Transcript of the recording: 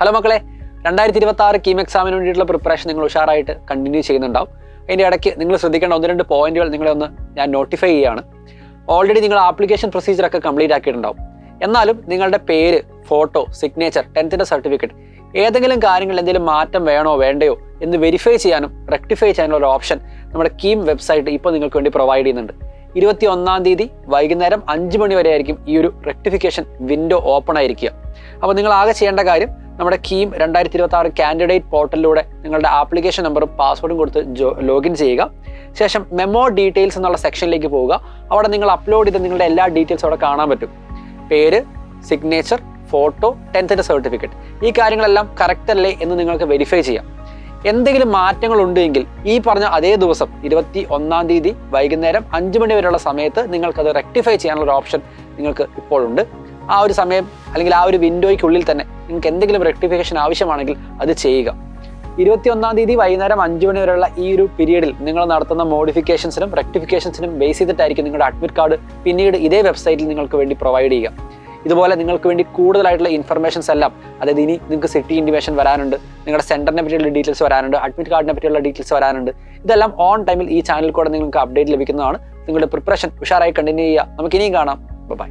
Hello മക്കളെ, 2026 കീം എക്സാമിന് വേണ്ടിയിട്ടുള്ള പ്രിപ്പറേഷൻ നിങ്ങൾ ഉഷാറായിട്ട് കണ്ടിന്യൂ ചെയ്യുന്നുണ്ടാവും. അതിൻ്റെ ഇടയ്ക്ക് നിങ്ങൾ ശ്രദ്ധിക്കേണ്ട 1-2 പോയിന്റുകൾ നിങ്ങളെ ഞാൻ നോട്ടിഫൈ ചെയ്യുകയാണ്. ഓൾറെഡി നിങ്ങൾ ആപ്ലിക്കേഷൻ പ്രൊസീജിയറൊക്കെ കംപ്ലീറ്റ് ആക്കിയിട്ടുണ്ടാവും. എന്നാലും നിങ്ങളുടെ പേര്, ഫോട്ടോ, സിഗ്നേച്ചർ, 10th സർട്ടിഫിക്കറ്റ്, ഏതെങ്കിലും കാര്യങ്ങളിൽ എന്തെങ്കിലും മാറ്റം വേണോ വേണ്ടയോ എന്ന് വെരിഫൈ ചെയ്യാനും റെക്ടിഫൈ ചെയ്യാനുള്ള ഒരു ഓപ്ഷൻ നമ്മുടെ കീം വെബ്സൈറ്റ് ഇപ്പോൾ നിങ്ങൾക്ക് വേണ്ടി പ്രൊവൈഡ് ചെയ്യുന്നുണ്ട്. 21-ാം തീയതി വൈകുന്നേരം 5 മണി വരെ ആയിരിക്കും ഈ ഒരു റെക്ടിഫിക്കേഷൻ വിൻഡോ ഓപ്പൺ ആയിരിക്കുക. അപ്പോൾ നിങ്ങൾ ആകെ ചെയ്യേണ്ട കാര്യം നമ്മുടെ കീം 2026 കാൻഡിഡേറ്റ് പോർട്ടലിലൂടെ നിങ്ങളുടെ ആപ്ലിക്കേഷൻ നമ്പറും പാസ്വേഡും കൊടുത്ത് ലോഗിൻ ചെയ്യുക. ശേഷം മെമ്മോ ഡീറ്റെയിൽസ് എന്നുള്ള സെക്ഷനിലേക്ക് പോവുക. അവിടെ നിങ്ങൾ അപ്ലോഡ് ചെയ്ത് നിങ്ങളുടെ എല്ലാ ഡീറ്റെയിൽസും അവിടെ കാണാൻ പറ്റും. പേര്, സിഗ്നേച്ചർ, ഫോട്ടോ, 10th സർട്ടിഫിക്കറ്റ്, ഈ കാര്യങ്ങളെല്ലാം കറക്റ്റ് അല്ലേ എന്ന് നിങ്ങൾക്ക് വെരിഫൈ ചെയ്യാം. എന്തെങ്കിലും മാറ്റങ്ങൾ ഉണ്ടെങ്കിൽ ഈ പറഞ്ഞ അതേ ദിവസം 21-ാം തീയതി വൈകുന്നേരം 5 മണി വരെയുള്ള സമയത്ത് നിങ്ങൾക്കത് റെക്ടിഫൈ ചെയ്യാനുള്ള ഒരു ഓപ്ഷൻ നിങ്ങൾക്ക് ഇപ്പോഴുണ്ട്. ആ ഒരു സമയം അല്ലെങ്കിൽ ആ ഒരു വിൻഡോയ്ക്കുള്ളിൽ തന്നെ നിങ്ങൾക്ക് എന്തെങ്കിലും റെക്ടിഫിക്കേഷൻ ആവശ്യമാണെങ്കിൽ അത് ചെയ്യുക. 21-ാം തീയതി വൈകുന്നേരം 5 മണി വരെയുള്ള ഈ ഒരു പീരീഡിൽ നിങ്ങൾ നടത്തുന്ന മോഡിഫിക്കേഷൻസിനും റെക്ടിഫിക്കേഷൻസിനും ബേസ് ചെയ്തിട്ടായിരിക്കും നിങ്ങളുടെ അഡ്മിറ്റ് കാർഡ് പിന്നീട് ഇതേ വെബ്സൈറ്റിൽ നിങ്ങൾക്ക് വേണ്ടി പ്രൊവൈഡ് ചെയ്യുക. ഇതുപോലെ നിങ്ങൾക്ക് വേണ്ടി കൂടുതലായിട്ടുള്ള ഇൻഫർമേഷൻസ് എല്ലാം, അതായത് ഇനി നിങ്ങൾക്ക് സിറ്റി ഇൻഡിമേഷൻ വരാനുണ്ട്, നിങ്ങളുടെ സെന്ററിനെ പറ്റിയുള്ള ഡീറ്റെയിൽസ് വരാനുണ്ട്, അഡ്മിറ്റ് കാർഡിനെ പറ്റിയുള്ള ഡീറ്റെയിൽസ് വരാനുണ്ട്. ഇതെല്ലാം ഓൺ ടൈമിൽ ഈ ചാനലിൽ കൂടെ നിങ്ങൾക്ക് അപ്ഡേറ്റ് ലഭിക്കുന്നതാണ്. നിങ്ങളുടെ പ്രിപ്പറേഷൻ ഉഷാറായി കണ്ടിന്യൂ ചെയ്യുക. നമുക്ക് ഇനിയും കാണാം. ബൈ.